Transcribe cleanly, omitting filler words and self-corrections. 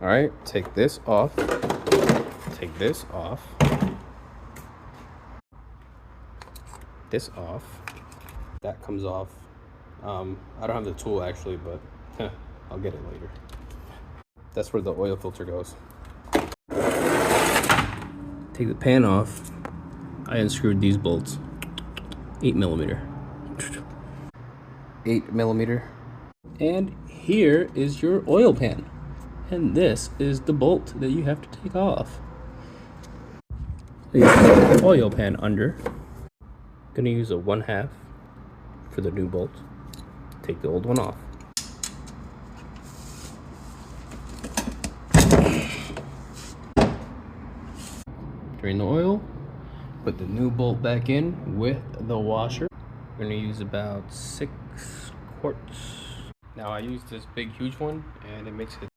All right, take this off. Take this off. This off. That comes off. I don't have the tool actually, but I'll get it later. That's where the oil filter goes. Take the pan off. I unscrewed these bolts. 8mm. 8mm. And here is your oil pan. And this is the bolt that you have to take off. So you put the oil pan under. Gonna use a 1/2 for the new bolt. Take the old one off. Drain the oil. Put the new bolt back in with the washer. We're gonna use about 6 quarts. Now I use this big huge one and it makes it